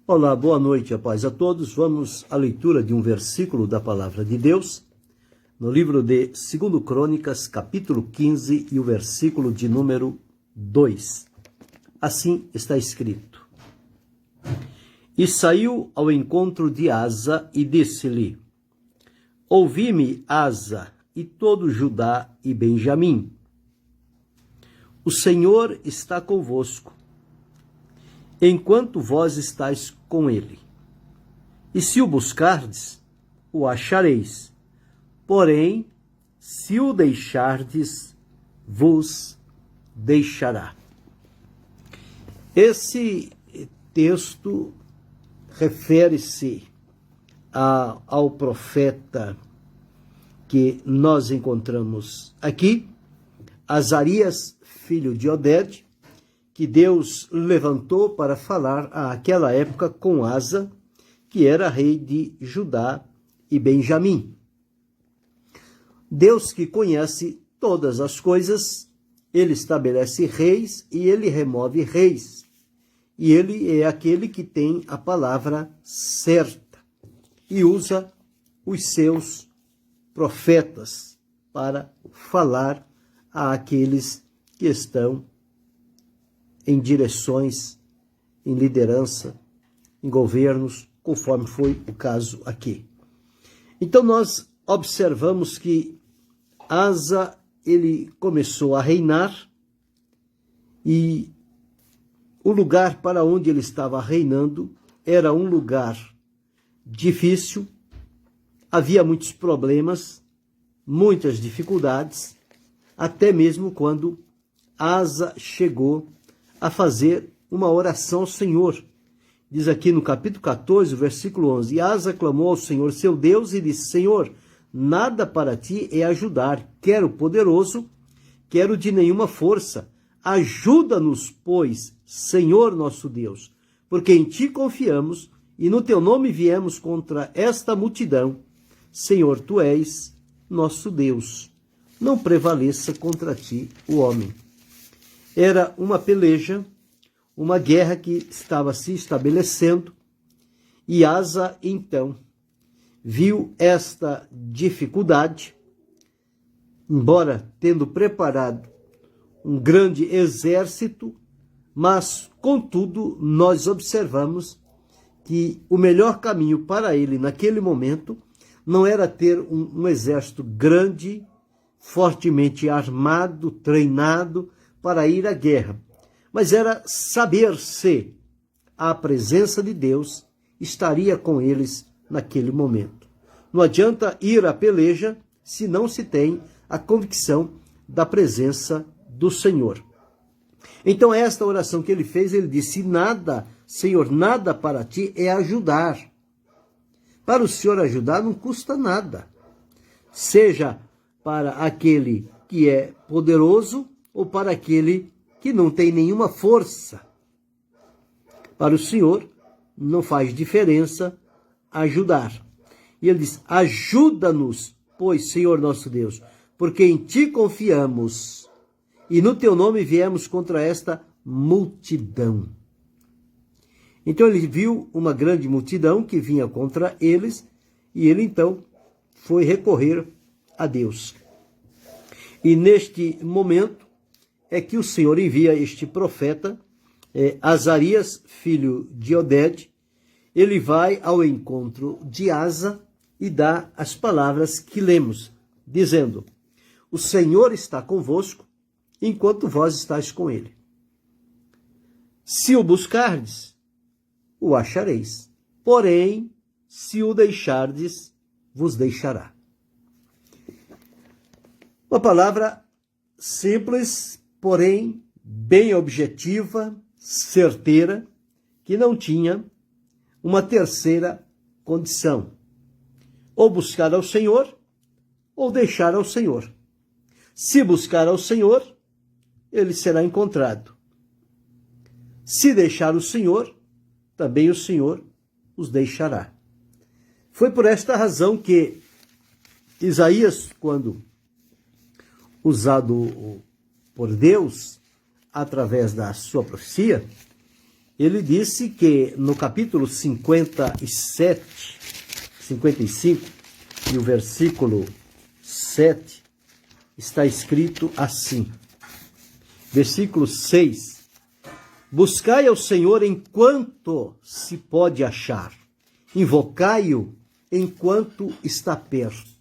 Olá, boa noite, a paz a todos. Vamos à leitura de um versículo da Palavra de Deus, no livro de 2 Crônicas, capítulo 15, e o versículo de número 2. Assim está escrito: E saiu ao encontro de Asa e disse-lhe: Ouvi-me, Asa, e todo Judá e Benjamim. O Senhor está convosco, enquanto vós estáis com ele. E se o buscardes, o achareis. Porém, se o deixardes, vos deixará. Esse texto refere-se ao profeta que nós encontramos aqui, Azarias, filho de Oded, que Deus levantou para falar àquela época com Asa, que era rei de Judá e Benjamim. Deus, que conhece todas as coisas, ele estabelece reis e ele remove reis. E ele é aquele que tem a palavra certa e usa os seus profetas para falar àqueles que estão em direções, em liderança, em governos, conforme foi o caso aqui. Então nós observamos que Asa, ele começou a reinar e o lugar para onde ele estava reinando era um lugar difícil, havia muitos problemas, muitas dificuldades, até mesmo quando Asa chegou a fazer uma oração ao Senhor. Diz aqui no capítulo 14, versículo 11, E Asa clamou ao Senhor seu Deus e disse: Senhor, nada para ti é ajudar, quero poderoso, quero de nenhuma força. Ajuda-nos, pois, Senhor nosso Deus, porque em ti confiamos e no teu nome viemos contra esta multidão. Senhor, tu és nosso Deus. Não prevaleça contra ti o homem. Era uma peleja, uma guerra que estava se estabelecendo, e Asa, então, viu esta dificuldade, embora tendo preparado um grande exército, mas, contudo, nós observamos que o melhor caminho para ele naquele momento não era ter um exército grande, fortemente armado, treinado, para ir à guerra, mas era saber se a presença de Deus estaria com eles naquele momento. Não adianta ir à peleja se não se tem a convicção da presença do Senhor. Então esta oração que ele fez, ele disse: nada, Senhor, nada para ti é ajudar. Para o Senhor ajudar não custa nada, seja para aquele que é poderoso ou para aquele que não tem nenhuma força. Para o Senhor não faz diferença ajudar. E ele diz: ajuda-nos, pois, Senhor nosso Deus, porque em ti confiamos e no teu nome viemos contra esta multidão. Então ele viu uma grande multidão que vinha contra eles e ele então foi recorrer a Deus. E neste momento é que o Senhor envia este profeta, Azarias, filho de Oded. Ele vai ao encontro de Asa e dá as palavras que lemos, dizendo: O Senhor está convosco, enquanto vós estáis com ele. Se o buscardes, o achareis. Porém, se o deixardes, vos deixará. Uma palavra simples, porém bem objetiva, certeira, que não tinha uma terceira condição: ou buscar ao Senhor, ou deixar ao Senhor. Se buscar ao Senhor, ele será encontrado. Se deixar o Senhor, também o Senhor os deixará. Foi por esta razão que Isaías, quando usado por Deus, através da sua profecia, ele disse que no capítulo 55, e o versículo 7, está escrito assim. Versículo 6. Buscai ao Senhor enquanto se pode achar. Invocai-o enquanto está perto.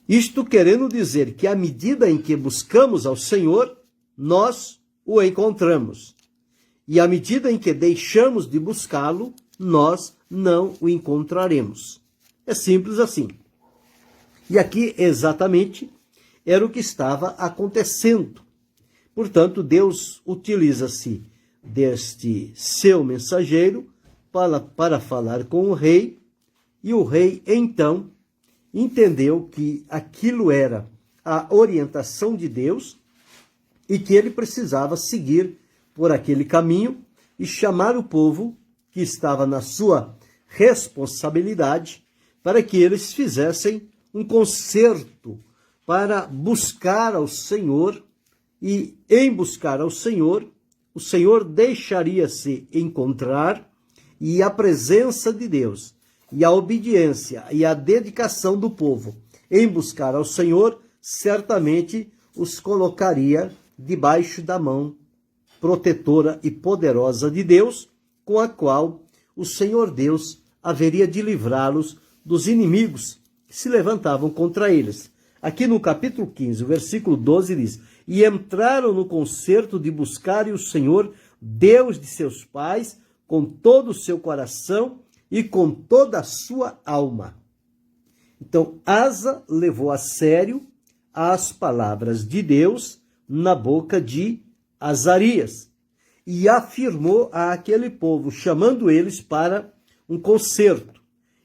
Isto querendo dizer que à medida em que buscamos ao Senhor, nós o encontramos. E à medida em que deixamos de buscá-lo, nós não o encontraremos. É simples assim. E aqui exatamente era o que estava acontecendo. Portanto, Deus utiliza-se deste seu mensageiro para falar com o rei, e o rei então entendeu que aquilo era a orientação de Deus e que ele precisava seguir por aquele caminho e chamar o povo que estava na sua responsabilidade para que eles fizessem um concerto para buscar ao Senhor, e em buscar ao Senhor, o Senhor deixaria-se encontrar, e a presença de Deus, e a obediência e a dedicação do povo em buscar ao Senhor, certamente os colocaria debaixo da mão protetora e poderosa de Deus, com a qual o Senhor Deus haveria de livrá-los dos inimigos que se levantavam contra eles. Aqui no capítulo 15, o versículo 12 diz: E entraram no concerto de buscarem o Senhor, Deus de seus pais, com todo o seu coração e com toda a sua alma. Então, Asa levou a sério as palavras de Deus na boca de Azarias e afirmou àquele povo, chamando eles para um concerto.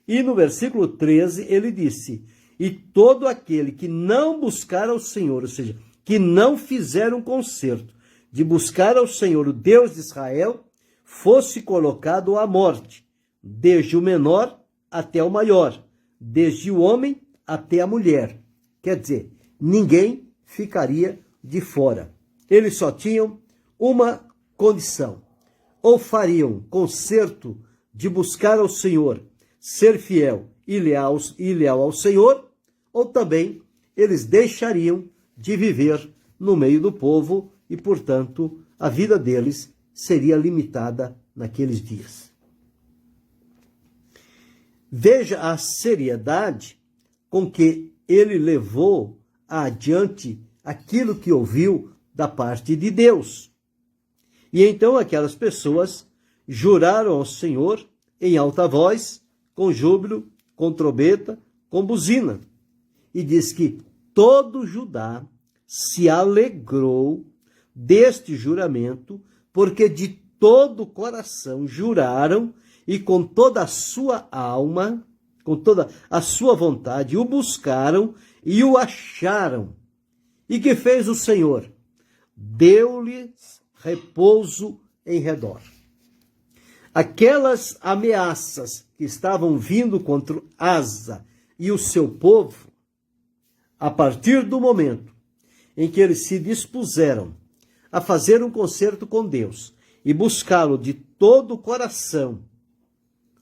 E no versículo 13 ele disse: E todo aquele que não buscar ao Senhor, ou seja, que não fizer um concerto de buscar ao Senhor, o Deus de Israel, fosse colocado à morte, desde o menor até o maior, desde o homem até a mulher. Quer dizer, ninguém ficaria de fora. Eles só tinham uma condição: ou fariam concerto de buscar ao Senhor, ser fiel e leal ao Senhor, ou também eles deixariam de viver no meio do povo e, portanto, a vida deles seria limitada naqueles dias. Veja a seriedade com que ele levou adiante aquilo que ouviu da parte de Deus. E então aquelas pessoas juraram ao Senhor em alta voz, com júbilo, com trombeta, com buzina. E diz que todo Judá se alegrou deste juramento, porque de todo o coração juraram e com toda a sua alma, com toda a sua vontade, o buscaram e o acharam. E que fez o Senhor? Deu-lhes repouso em redor. Aquelas ameaças que estavam vindo contra Asa e o seu povo, a partir do momento em que eles se dispuseram a fazer um concerto com Deus e buscá-lo de todo o coração,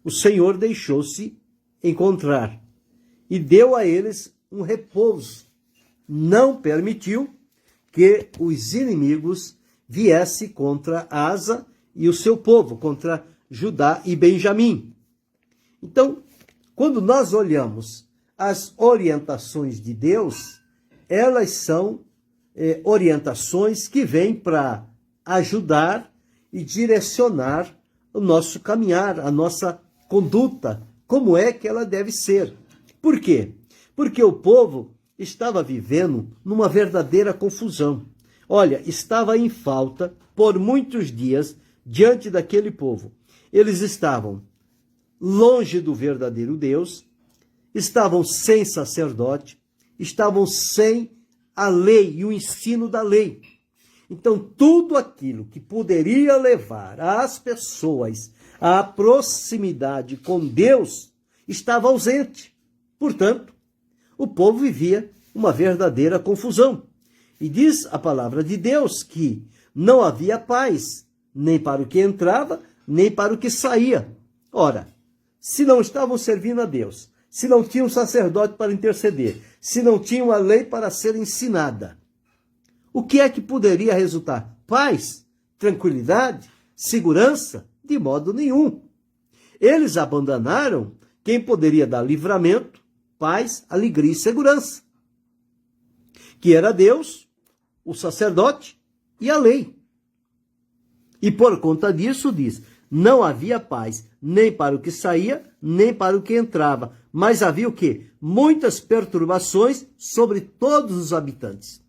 o Senhor deixou-se encontrar e deu a eles um repouso. Não permitiu que os inimigos viessem contra Asa e o seu povo, contra Judá e Benjamim. Então, quando nós olhamos as orientações de Deus, elas são orientações que vêm para ajudar e direcionar o nosso caminhar, a nossa conduta, como é que ela deve ser. Por quê? Porque o povo estava vivendo numa verdadeira confusão. Olha, estava em falta por muitos dias diante daquele povo. Eles estavam longe do verdadeiro Deus, estavam sem sacerdote, estavam sem a lei e o ensino da lei. Então, tudo aquilo que poderia levar as pessoas à proximidade com Deus estava ausente. Portanto, o povo vivia uma verdadeira confusão. E diz a palavra de Deus que não havia paz nem para o que entrava, nem para o que saía. Ora, se não estavam servindo a Deus, se não tinham sacerdote para interceder, se não tinham a lei para ser ensinada, o que é que poderia resultar? Paz, tranquilidade, segurança? De modo nenhum. Eles abandonaram quem poderia dar livramento, paz, alegria e segurança, que era Deus, o sacerdote e a lei. E por conta disso diz, não havia paz, nem para o que saía, nem para o que entrava, mas havia o quê? Muitas perturbações sobre todos os habitantes.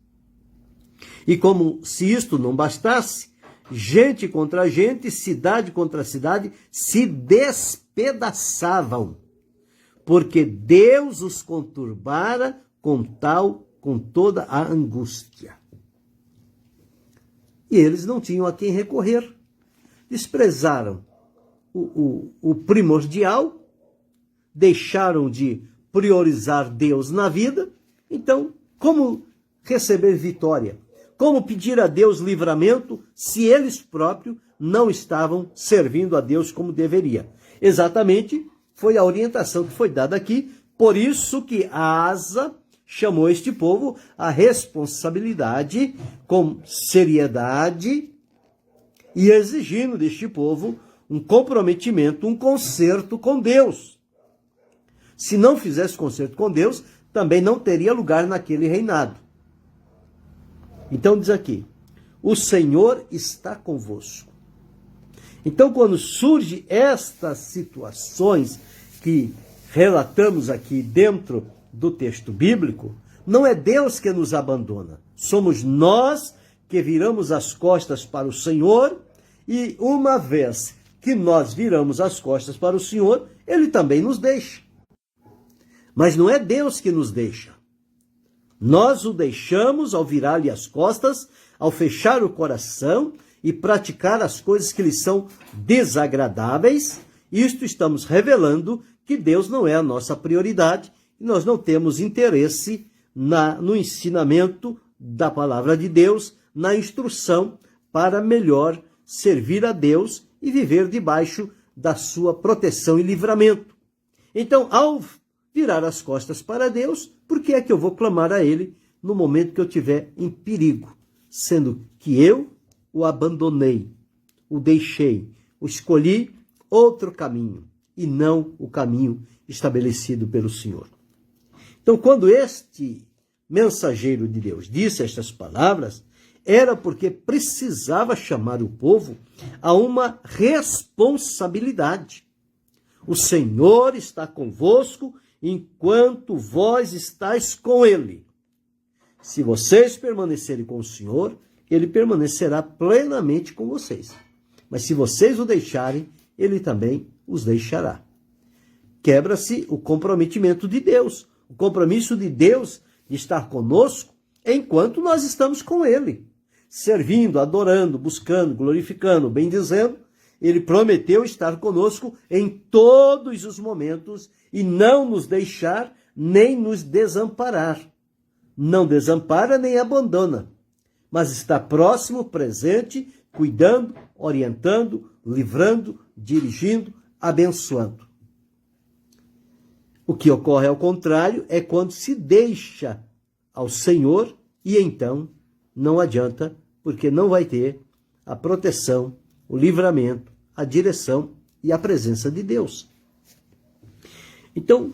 E como se isto não bastasse, gente contra gente, cidade contra cidade, se despedaçavam, porque Deus os conturbara com toda a angústia. E eles não tinham a quem recorrer. Desprezaram o primordial, deixaram de priorizar Deus na vida. Então, como receber vitória? Como pedir a Deus livramento se eles próprios não estavam servindo a Deus como deveria? Exatamente foi a orientação que foi dada aqui. Por isso que Asa chamou este povo à responsabilidade com seriedade e exigindo deste povo um comprometimento, um concerto com Deus. Se não fizesse concerto com Deus, também não teria lugar naquele reinado. Então diz aqui, o Senhor está convosco. Então quando surgem estas situações que relatamos aqui dentro do texto bíblico, não é Deus que nos abandona, somos nós que viramos as costas para o Senhor, e uma vez que nós viramos as costas para o Senhor, Ele também nos deixa. Mas não é Deus que nos deixa. Nós o deixamos ao virar-lhe as costas, ao fechar o coração e praticar as coisas que lhe são desagradáveis. Isto estamos revelando que Deus não é a nossa prioridade e nós não temos interesse no ensinamento da palavra de Deus, na instrução para melhor servir a Deus e viver debaixo da sua proteção e livramento. Então, ao virar as costas para Deus, por que é que eu vou clamar a Ele no momento que eu estiver em perigo? Sendo que eu o abandonei, o deixei, o escolhi outro caminho e não o caminho estabelecido pelo Senhor. Então, quando este mensageiro de Deus disse estas palavras, era porque precisava chamar o povo a uma responsabilidade. O Senhor está convosco enquanto vós estáis com Ele. Se vocês permanecerem com o Senhor, Ele permanecerá plenamente com vocês. Mas se vocês o deixarem, Ele também os deixará. Quebra-se o comprometimento de Deus. O compromisso de Deus de estar conosco enquanto nós estamos com Ele. Servindo, adorando, buscando, glorificando, bendizendo, Ele prometeu estar conosco em todos os momentos e não nos deixar nem nos desamparar. Não desampara nem abandona, mas está próximo, presente, cuidando, orientando, livrando, dirigindo, abençoando. O que ocorre ao contrário é quando se deixa ao Senhor e então não adianta, porque não vai ter a proteção, o livramento, a direção e a presença de Deus. Então,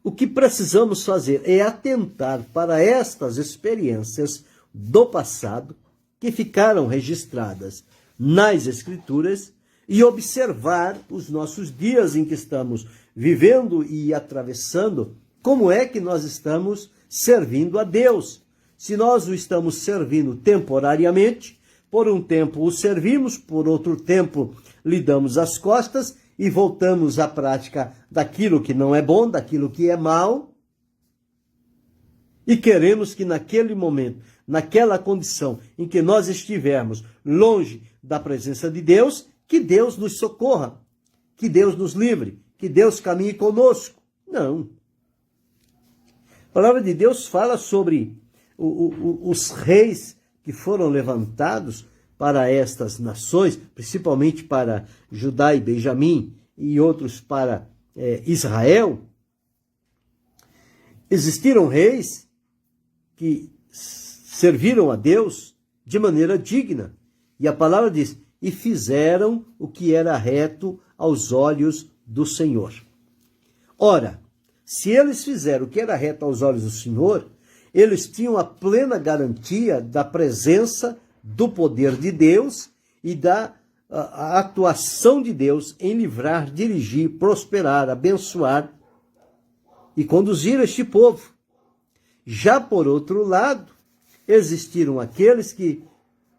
o que precisamos fazer é atentar para estas experiências do passado que ficaram registradas nas Escrituras e observar os nossos dias em que estamos vivendo e atravessando, como é que nós estamos servindo a Deus. Se nós o estamos servindo temporariamente, por um tempo o servimos, por outro tempo lhe damos as costas e voltamos à prática daquilo que não é bom, daquilo que é mal, e queremos que naquele momento, naquela condição em que nós estivermos longe da presença de Deus, que Deus nos socorra, que Deus nos livre, que Deus caminhe conosco. Não. A palavra de Deus fala sobre os reis que foram levantados para estas nações, principalmente para Judá e Benjamim e outros para Israel, existiram reis que serviram a Deus de maneira digna. E a palavra diz, e fizeram o que era reto aos olhos do Senhor. Ora, se eles fizeram o que era reto aos olhos do Senhor, eles tinham a plena garantia da presença, do poder de Deus e da a atuação de Deus em livrar, dirigir, prosperar, abençoar e conduzir este povo. Já por outro lado, existiram aqueles que,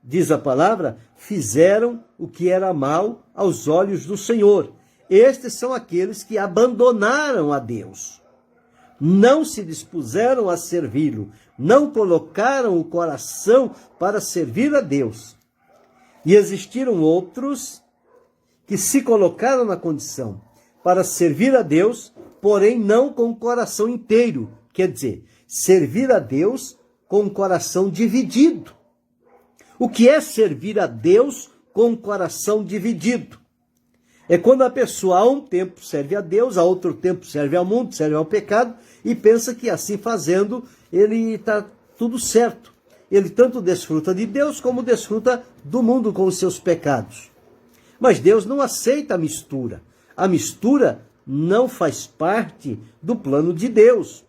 diz a palavra, fizeram o que era mal aos olhos do Senhor. Estes são aqueles que abandonaram a Deus, não se dispuseram a servi-lo, não colocaram o coração para servir a Deus. E existiram outros que se colocaram na condição para servir a Deus, porém não com o coração inteiro. Quer dizer, servir a Deus com o coração dividido. O que é servir a Deus com o coração dividido? É quando a pessoa a um tempo serve a Deus, a outro tempo serve ao mundo, serve ao pecado, e pensa que assim fazendo ele está tudo certo. Ele tanto desfruta de Deus como desfruta do mundo com os seus pecados. Mas Deus não aceita a mistura. A mistura não faz parte do plano de Deus.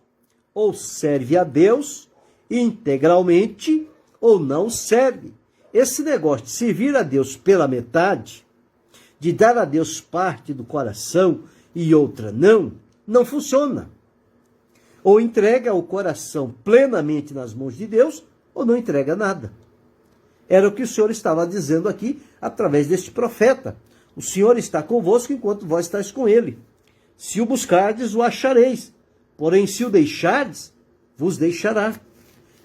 Ou serve a Deus integralmente ou não serve. Esse negócio de servir a Deus pela metade, de dar a Deus parte do coração e outra não funciona. Ou entrega o coração plenamente nas mãos de Deus, ou não entrega nada. Era o que o Senhor estava dizendo aqui, através deste profeta. O Senhor está convosco enquanto vós estáis com ele. Se o buscardes, o achareis. Porém, se o deixardes, vos deixará.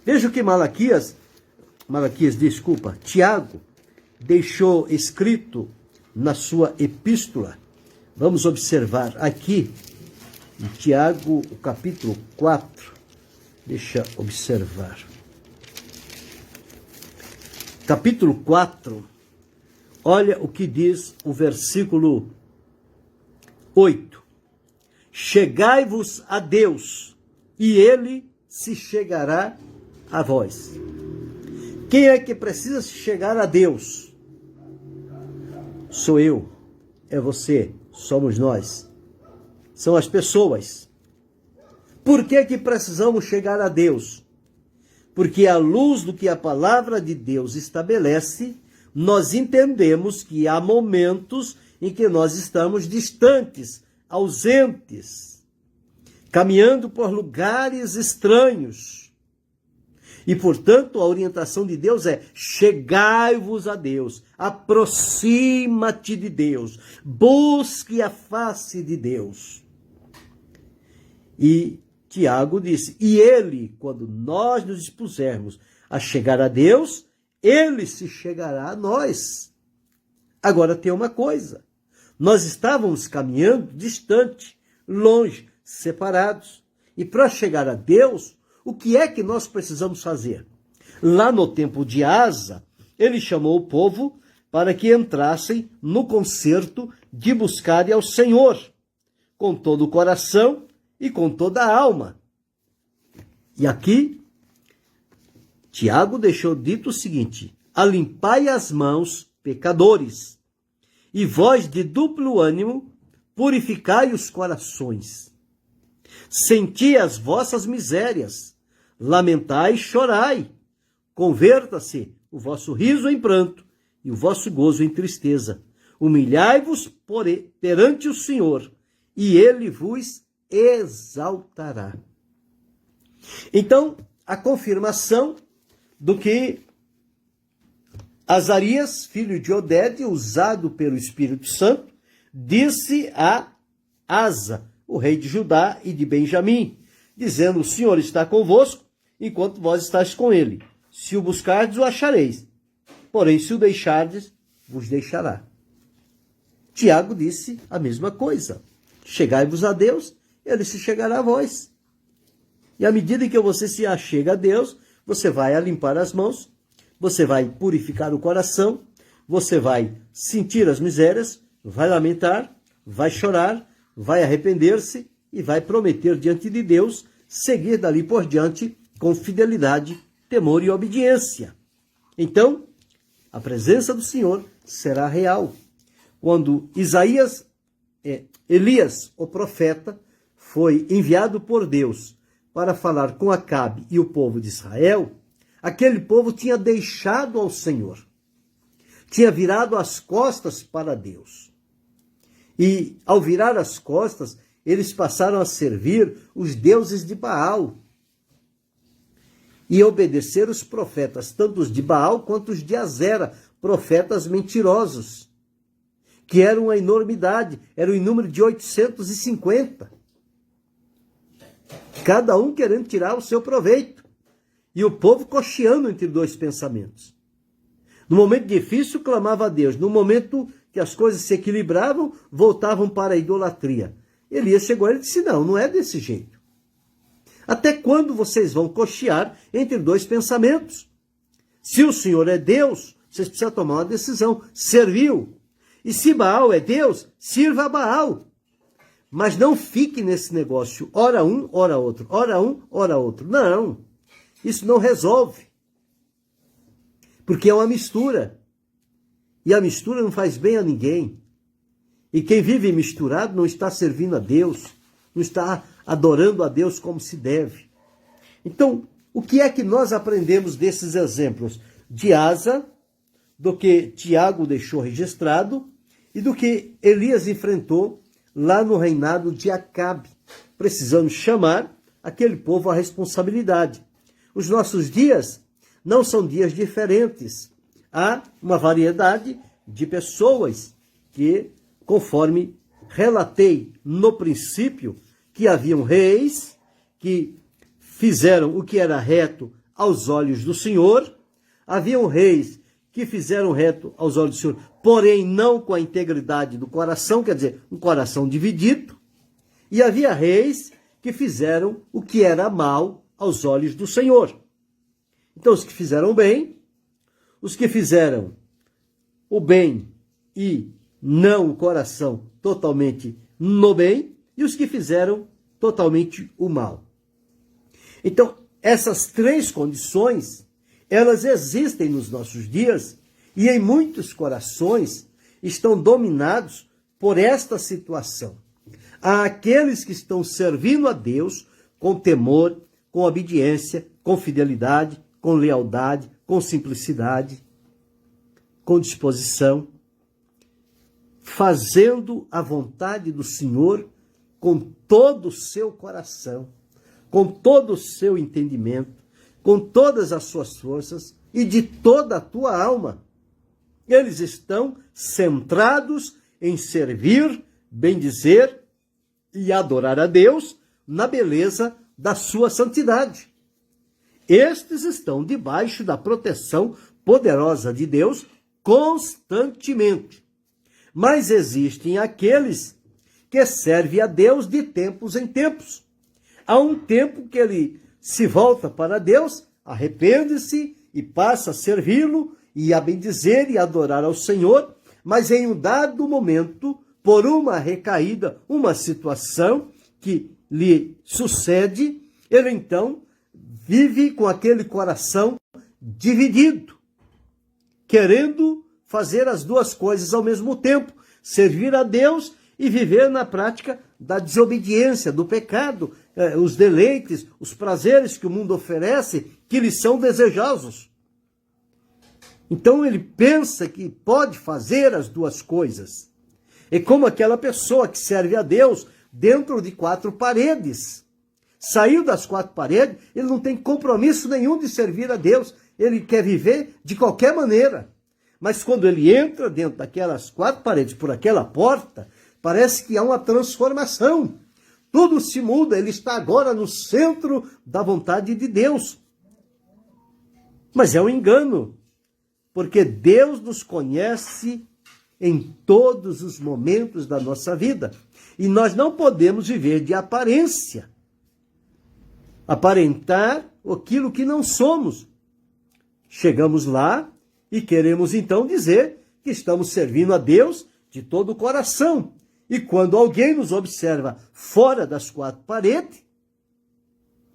Veja o que Tiago deixou escrito na sua epístola. Vamos observar aqui, em Tiago, o capítulo 4. Deixa eu observar. Capítulo 4, olha o que diz o versículo 8. Chegai-vos a Deus, e ele se chegará a vós. Quem é que precisa se chegar a Deus? Sou eu, é você, somos nós. São as pessoas. Por que que precisamos chegar a Deus? Porque à luz do que a palavra de Deus estabelece, nós entendemos que há momentos em que nós estamos distantes, ausentes, caminhando por lugares estranhos. E, portanto, a orientação de Deus é: chegai-vos a Deus, aproxima-te de Deus, busque a face de Deus. E Tiago disse, e ele, quando nós nos dispusermos a chegar a Deus, ele se chegará a nós. Agora tem uma coisa, nós estávamos caminhando distante, longe, separados. E para chegar a Deus, o que é que nós precisamos fazer? Lá no tempo de Asa, ele chamou o povo para que entrassem no concerto de buscarem ao Senhor, com todo o coração e com toda a alma. E aqui, Tiago deixou dito o seguinte: alimpai as mãos, pecadores, e vós de duplo ânimo, purificai os corações. Senti as vossas misérias, lamentai e chorai. Converta-se o vosso riso em pranto e o vosso gozo em tristeza. Humilhai-vos perante o Senhor, e ele vos exaltará. Então, a confirmação do que Azarias, filho de Odede, usado pelo Espírito Santo, disse a Asa, o rei de Judá e de Benjamim, dizendo: o Senhor está convosco, enquanto vós estáis com ele. Se o buscardes, o achareis. Porém, se o deixardes, vos deixará. Tiago disse a mesma coisa. Chegai-vos a Deus, ele se chegará a vós. E à medida que você se achega a Deus, você vai a limpar as mãos, Você vai purificar o coração, você vai sentir as misérias, vai lamentar, vai chorar, vai arrepender-se e vai prometer diante de Deus seguir dali por diante com fidelidade, temor e obediência. Então, a presença do Senhor será real. Quando Elias, o profeta, foi enviado por Deus para falar com Acabe e o povo de Israel, aquele povo tinha deixado ao Senhor, tinha virado as costas para Deus. E, ao virar as costas, eles passaram a servir os deuses de Baal e obedecer os profetas, tanto os de Baal quanto os de Azera, profetas mentirosos, que eram uma enormidade, eram em número de 850. Cada um querendo tirar o seu proveito. E o povo cocheando entre dois pensamentos. No momento difícil, clamava a Deus. No momento que as coisas se equilibravam, voltavam para a idolatria. Elias chegou e disse, não é desse jeito. Até quando vocês vão cochear entre dois pensamentos? Se o Senhor é Deus, vocês precisam tomar uma decisão. Serviu. E se Baal é Deus, sirva a Baal. Mas não fique nesse negócio, ora um, ora outro, ora um, ora outro. Não, isso não resolve. Porque é uma mistura. E a mistura não faz bem a ninguém. E quem vive misturado não está servindo a Deus, não está adorando a Deus como se deve. Então, o que é que nós aprendemos desses exemplos? De Asa, do que Tiago deixou registrado e do que Elias enfrentou lá no reinado de Acabe, precisando chamar aquele povo à responsabilidade. Os nossos dias não são dias diferentes. Há uma variedade de pessoas que, conforme relatei no princípio, que haviam reis que fizeram o que era reto aos olhos do Senhor, haviam reis que fizeram reto aos olhos do Senhor, porém não com a integridade do coração, quer dizer, um coração dividido. E havia reis que fizeram o que era mal aos olhos do Senhor. Então, os que fizeram bem, os que fizeram o bem e não o coração totalmente no bem, e os que fizeram totalmente o mal. Então, essas três condições, elas existem nos nossos dias e em muitos corações estão dominados por esta situação. Há aqueles que estão servindo a Deus com temor, com obediência, com fidelidade, com lealdade, com simplicidade, com disposição, fazendo a vontade do Senhor com todo o seu coração, com todo o seu entendimento, com todas as suas forças e de toda a tua alma. Eles estão centrados em servir, bendizer e adorar a Deus na beleza da sua santidade. Estes estão debaixo da proteção poderosa de Deus constantemente. Mas existem aqueles que servem a Deus de tempos em tempos. Há um tempo que ele se volta para Deus, arrepende-se e passa a servi-lo e a bendizer e adorar ao Senhor, mas em um dado momento, por uma recaída, uma situação que lhe sucede, ele então vive com aquele coração dividido, querendo fazer as duas coisas ao mesmo tempo, servir a Deus e viver na prática da desobediência, do pecado, os deleites, os prazeres que o mundo oferece, que lhe são desejosos. Então ele pensa que pode fazer as duas coisas. É como aquela pessoa que serve a Deus dentro de quatro paredes. Saiu das quatro paredes, ele não tem compromisso nenhum de servir a Deus. Ele quer viver de qualquer maneira. Mas quando ele entra dentro daquelas quatro paredes, por aquela porta, parece que há uma transformação. Tudo se muda, ele está agora no centro da vontade de Deus. Mas é um engano, porque Deus nos conhece em todos os momentos da nossa vida. E nós não podemos viver de aparência. Aparentar aquilo que não somos. chegamos lá e queremos então dizer que estamos servindo a Deus de todo o coração. E quando alguém nos observa fora das quatro paredes,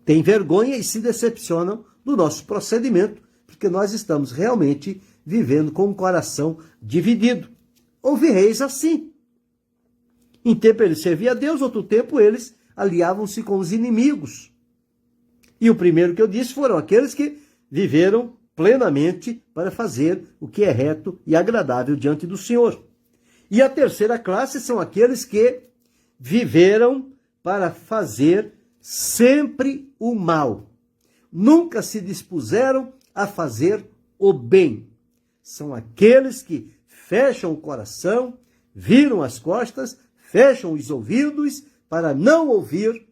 tem vergonha e se decepcionam do nosso procedimento, porque nós estamos realmente vivendo com o coração dividido. Houve reis assim. Em tempo eles serviam a Deus, outro tempo eles aliavam-se com os inimigos. E o primeiro que eu disse foram aqueles que viveram plenamente para fazer o que é reto e agradável diante do Senhor. E a terceira classe são aqueles que viveram para fazer sempre o mal. Nunca se dispuseram a fazer o bem. São aqueles que fecham o coração, viram as costas, fecham os ouvidos para não ouvir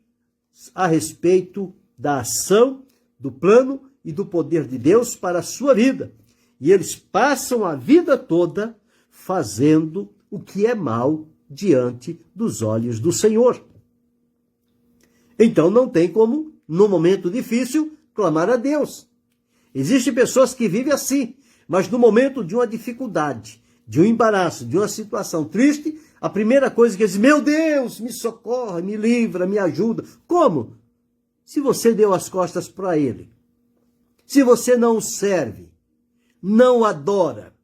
a respeito da ação, do plano e do poder de Deus para a sua vida. E eles passam a vida toda fazendo o que é mal diante dos olhos do Senhor. Então não tem como, no momento difícil, clamar a Deus. Existem pessoas que vivem assim, mas no momento de uma dificuldade, de um embaraço, de uma situação triste, a primeira coisa que eles dizem: meu Deus, me socorra, me livra, me ajuda. Como? Se você deu as costas para Ele. Se você não o serve, não o adora.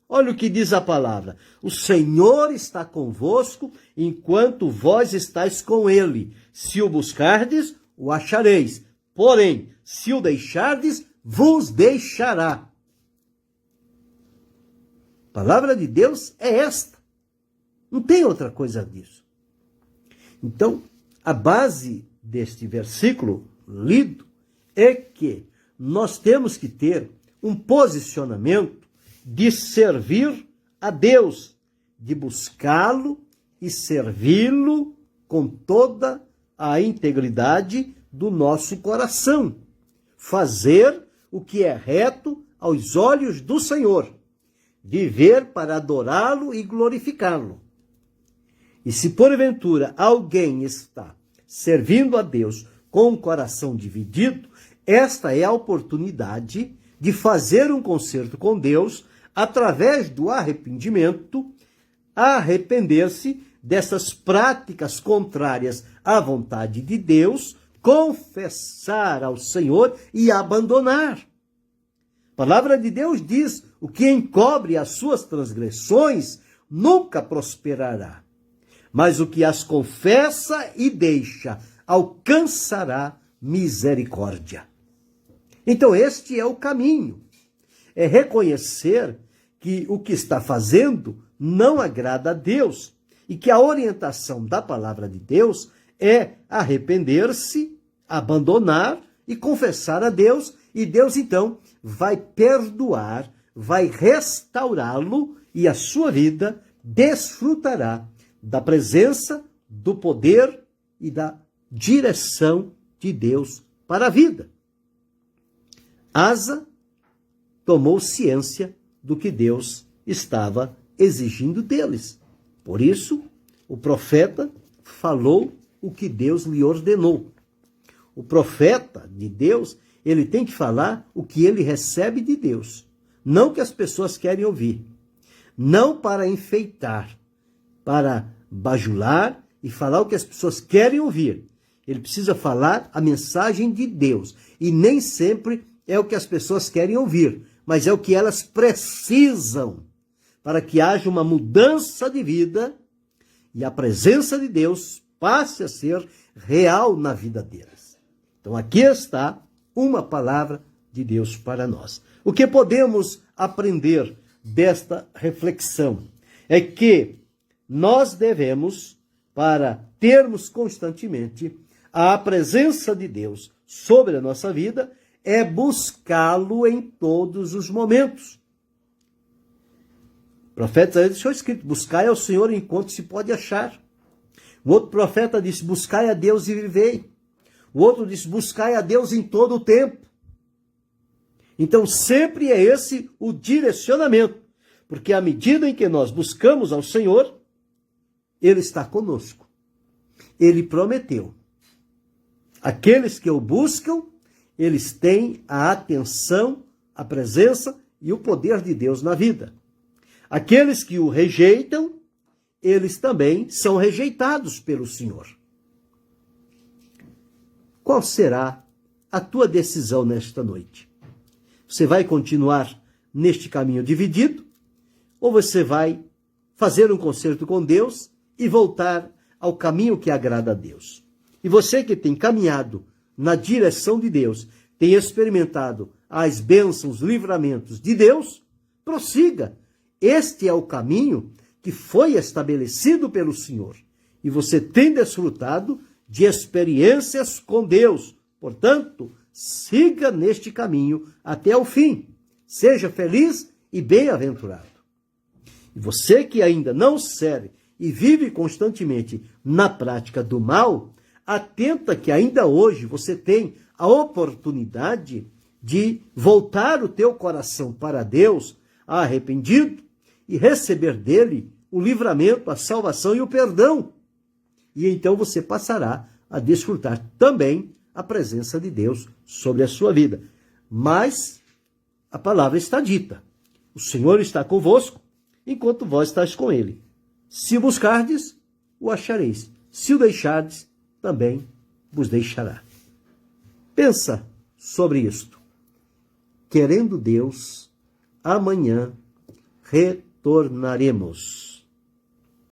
Olha o que diz a palavra: o Senhor está convosco enquanto vós estáis com Ele. Se o buscardes, o achareis. Porém, se o deixardes, vos deixará. A palavra de Deus é esta. Não tem outra coisa disso. Então, a base deste versículo lido é que nós temos que ter um posicionamento de servir a Deus, de buscá-lo e servi-lo com toda a integridade do nosso coração. Fazer o que é reto aos olhos do Senhor. Viver para adorá-lo e glorificá-lo. E se porventura alguém está servindo a Deus com o coração dividido, esta é a oportunidade de fazer um concerto com Deus através do arrependimento, arrepender-se dessas práticas contrárias à vontade de Deus, confessar ao Senhor e abandonar. A palavra de Deus diz: o que encobre as suas transgressões nunca prosperará, mas o que as confessa e deixa alcançará misericórdia. Então este é o caminho, é reconhecer que o que está fazendo não agrada a Deus e que a orientação da palavra de Deus é arrepender-se, abandonar e confessar a Deus, e Deus então vai perdoar, vai restaurá-lo e a sua vida desfrutará da presença, do poder e da direção de Deus para a vida. Asa tomou ciência do que Deus estava exigindo deles. Por isso, o profeta falou o que Deus lhe ordenou. O profeta de Deus, ele tem que falar o que ele recebe de Deus, não o que as pessoas querem ouvir. Não para enfeitar, para bajular e falar o que as pessoas querem ouvir. Ele precisa falar a mensagem de Deus. E nem sempre é o que as pessoas querem ouvir, mas é o que elas precisam para que haja uma mudança de vida e a presença de Deus passe a ser real na vida deles. Então aqui está uma palavra de Deus para nós. O que podemos aprender desta reflexão é que nós devemos, para termos constantemente a presença de Deus sobre a nossa vida, é buscá-lo em todos os momentos. O profeta deixou escrito: buscai ao Senhor enquanto se pode achar. O outro profeta disse: buscai a Deus e vivei. O outro disse: buscai a Deus em todo o tempo. Então sempre é esse o direcionamento, porque à medida em que nós buscamos ao Senhor, Ele está conosco. Ele prometeu: aqueles que o buscam, eles têm a atenção a presença e o poder de Deus na vida. Aqueles que o rejeitam, eles também são rejeitados pelo Senhor. Qual será a tua decisão nesta noite? Você vai continuar neste caminho dividido? Ou você vai fazer um concerto com Deus e voltar ao caminho que agrada a Deus? E você que tem caminhado na direção de Deus, tem experimentado as bênçãos, livramentos de Deus, prossiga. Este é o caminho que foi estabelecido pelo Senhor. E você tem desfrutado de experiências com Deus. Portanto, siga neste caminho até o fim. Seja feliz e bem-aventurado. E você que ainda não serve e vive constantemente na prática do mal, atenta que ainda hoje você tem a oportunidade de voltar o teu coração para Deus, arrependido, e receber dele o livramento, a salvação e o perdão. E então você passará a desfrutar também a presença de Deus sobre a sua vida. Mas a palavra está dita. O Senhor está convosco, enquanto vós estáis com ele. Se o buscardes, o achareis. Se o deixardes, também vos deixará. Pensa sobre isto. Querendo Deus, amanhã retornaremos.